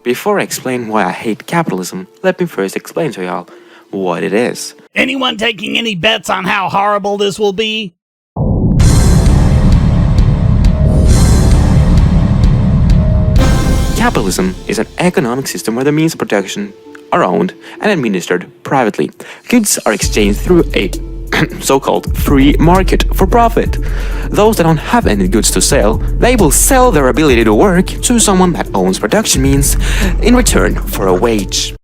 Before I explain why I hate capitalism, let me first explain to y'all what it is. Anyone taking any bets on how horrible this will be? Capitalism is an economic system where the means of production are owned and administered privately. Goods are exchanged through a so-called free market for profit. Those that don't have any goods to sell, they will sell their ability to work to someone that owns production means in return for a wage.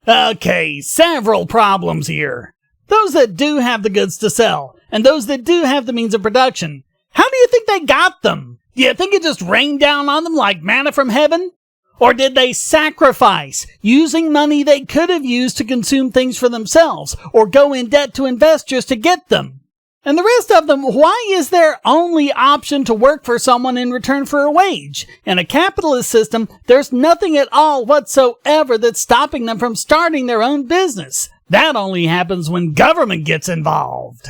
Okay, several problems here. Those that do have the goods to sell, and those that do have the means of production, how do you think they got them? Do you think it just rained down on them like manna from heaven? Or did they sacrifice, using money they could have used to consume things for themselves, or go in debt to investors to get them? And the rest of them, why is their only option to work for someone in return for a wage? In a capitalist system, there's nothing at all whatsoever that's stopping them from starting their own business. That only happens when government gets involved.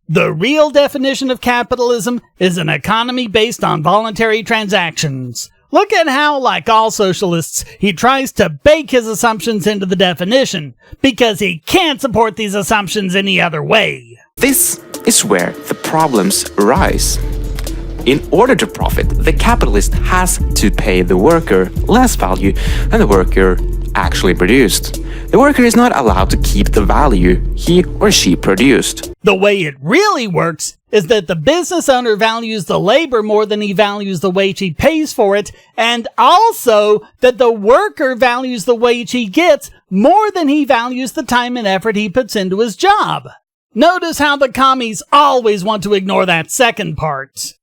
The real definition of capitalism is an economy based on voluntary transactions. Look at how, like all socialists, he tries to bake his assumptions into the definition, because he can't support these assumptions any other way. This is where the problems arise. In order to profit, the capitalist has to pay the worker less value than the worker actually produced. The worker is not allowed to keep the value he or she produced. The way it really works is that the business owner values the labor more than he values the wage he pays for it, and also that the worker values the wage he gets more than he values the time and effort he puts into his job. Notice how the commies always want to ignore that second part.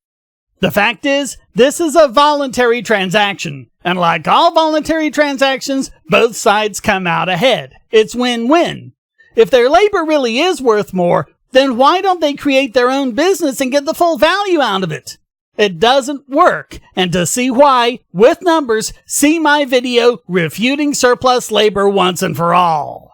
The fact is, this is a voluntary transaction, and like all voluntary transactions, both sides come out ahead. It's win-win. If their labor really is worth more, then why don't they create their own business and get the full value out of it? It doesn't work, and to see why, with numbers, see my video refuting surplus labor once and for all.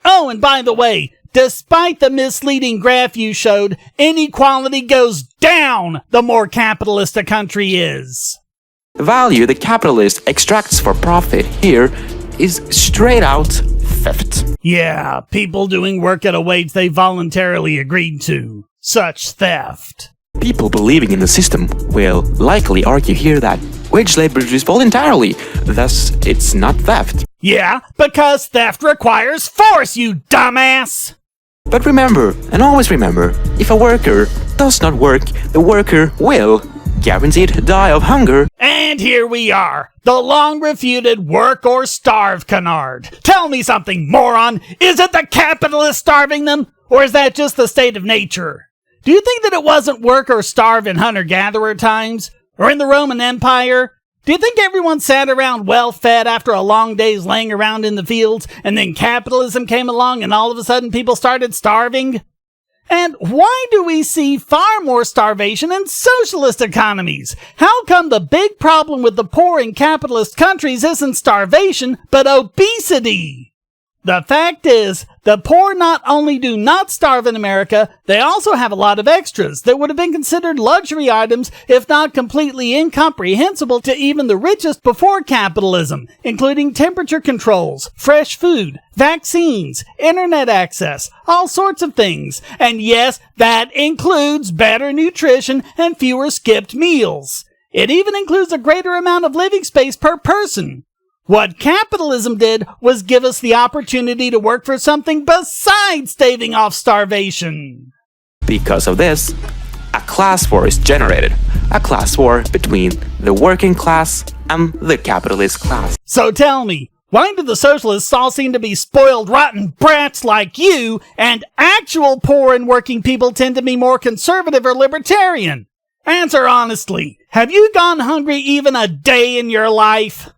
Oh, and by the way, despite the misleading graph you showed, inequality goes down the more capitalist a country is. The value the capitalist extracts for profit here is straight out theft. Yeah, people doing work at a wage they voluntarily agreed to. Such theft. People believing in the system will likely argue here that wage labor is voluntarily, thus it's not theft. Yeah, because theft requires force, you dumbass! But remember, and always remember, if a worker does not work, the worker will, guaranteed, die of hunger. And here we are, the long-refuted work or starve canard. Tell me something, moron! Is it the capitalists starving them? Or is that just the state of nature? Do you think that it wasn't work or starve in hunter-gatherer times? Or in the Roman Empire? Do you think everyone sat around well-fed after a long day's laying around in the fields, and then capitalism came along and all of a sudden people started starving? And why do we see far more starvation in socialist economies? How come the big problem with the poor in capitalist countries isn't starvation, but obesity? The fact is, the poor not only do not starve in America, they also have a lot of extras that would have been considered luxury items if not completely incomprehensible to even the richest before capitalism, including temperature controls, fresh food, vaccines, internet access, all sorts of things. And yes, that includes better nutrition and fewer skipped meals. It even includes a greater amount of living space per person. What capitalism did was give us the opportunity to work for something besides staving off starvation. Because of this, a class war is generated. A class war between the working class and the capitalist class. So tell me, why do the socialists all seem to be spoiled rotten brats like you, and actual poor and working people tend to be more conservative or libertarian? Answer honestly, have you gone hungry even a day in your life?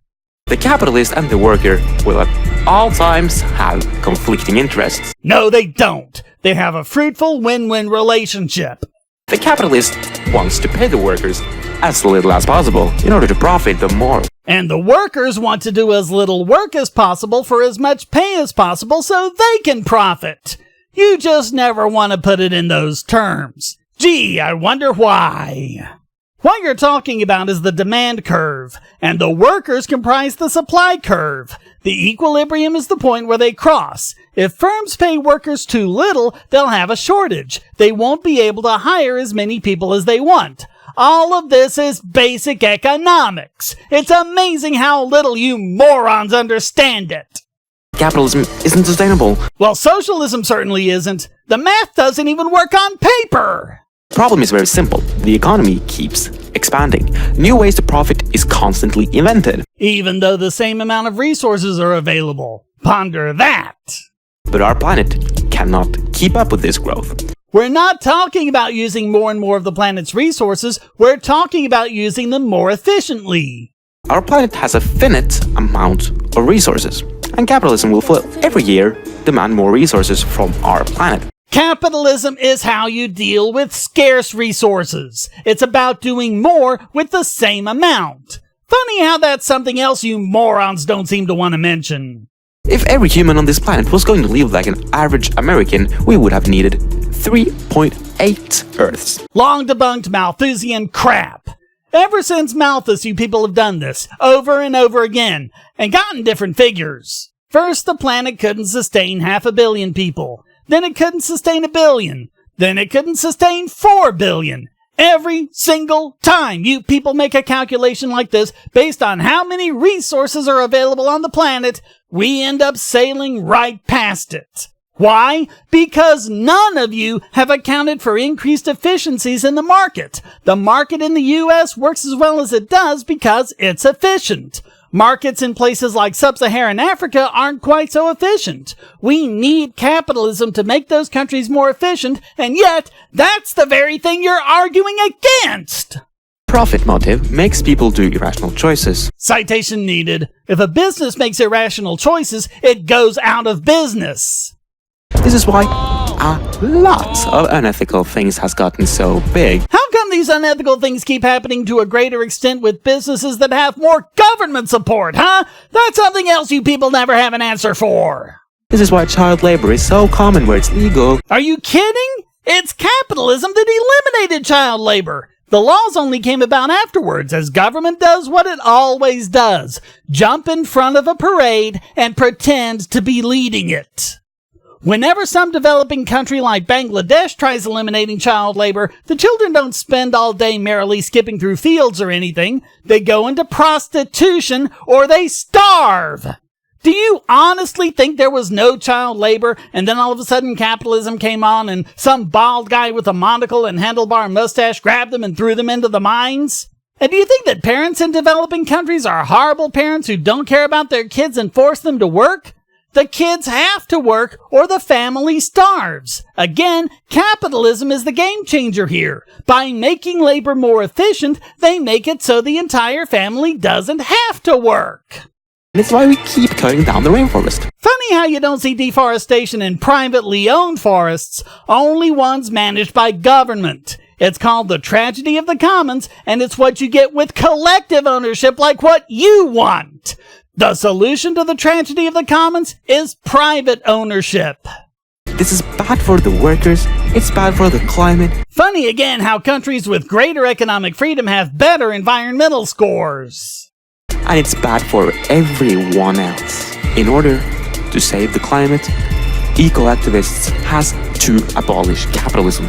The capitalist and the worker will at all times have conflicting interests. No, they don't. They have a fruitful win-win relationship. The capitalist wants to pay the workers as little as possible in order to profit the more. And the workers want to do as little work as possible for as much pay as possible so they can profit. You just never want to put it in those terms. Gee, I wonder why. What you're talking about is the demand curve, and the workers comprise the supply curve. The equilibrium is the point where they cross. If firms pay workers too little, they'll have a shortage. They won't be able to hire as many people as they want. All of this is basic economics. It's amazing how little you morons understand it. Capitalism isn't sustainable. Well, socialism certainly isn't. The math doesn't even work on paper. The problem is very simple. The economy keeps expanding. New ways to profit is constantly invented. Even though the same amount of resources are available. Ponder that. But our planet cannot keep up with this growth. We're not talking about using more and more of the planet's resources. We're talking about using them more efficiently. Our planet has a finite amount of resources, and capitalism will every year demand more resources from our planet. Capitalism is how you deal with scarce resources. It's about doing more with the same amount. Funny how that's something else you morons don't seem to want to mention. If every human on this planet was going to live like an average American, we would have needed 3.8 Earths. Long debunked Malthusian crap. Ever since Malthus, you people have done this, over and over again, and gotten different figures. First, the planet couldn't sustain 500 million people. Then it couldn't sustain 1 billion. Then it couldn't sustain 4 billion. Every single time you people make a calculation like this based on how many resources are available on the planet, we end up sailing right past it. Why? Because none of you have accounted for increased efficiencies in the market. The market in the US works as well as it does because it's efficient. Markets in places like sub-Saharan Africa aren't quite so efficient. We need capitalism to make those countries more efficient, and yet, that's the very thing you're arguing against! Profit motive makes people do irrational choices. Citation needed. If a business makes irrational choices, it goes out of business. This is why a lot of unethical things has gotten so big. How come these unethical things keep happening to a greater extent with businesses that have more government support, huh? That's something else you people never have an answer for. This is why child labor is so common where it's legal. Are you kidding? It's capitalism that eliminated child labor. The laws only came about afterwards, as government does what it always does. Jump in front of a parade and pretend to be leading it. Whenever some developing country like Bangladesh tries eliminating child labor, the children don't spend all day merrily skipping through fields or anything. They go into prostitution or they starve. Do you honestly think there was no child labor and then all of a sudden capitalism came on and some bald guy with a monocle and handlebar mustache grabbed them and threw them into the mines? And do you think that parents in developing countries are horrible parents who don't care about their kids and force them to work? The kids have to work or the family starves. Again, capitalism is the game changer here. By making labor more efficient, they make it so the entire family doesn't have to work. That's why we keep cutting down the rainforest. Funny how you don't see deforestation in privately owned forests, only ones managed by government. It's called the tragedy of the commons, and it's what you get with collective ownership like what you want. The solution to the tragedy of the commons is private ownership. This is bad for the workers, it's bad for the climate. Funny again how countries with greater economic freedom have better environmental scores. And it's bad for everyone else. In order to save the climate, eco-activists has to abolish capitalism.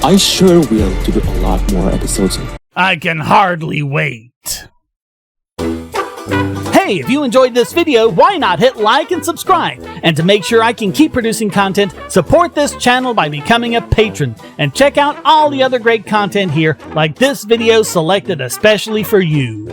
I sure will do a lot more episodes. I can hardly wait. Hey, if you enjoyed this video, why not hit like and subscribe? And to make sure I can keep producing content, support this channel by becoming a patron. And check out all the other great content here, like this video selected especially for you.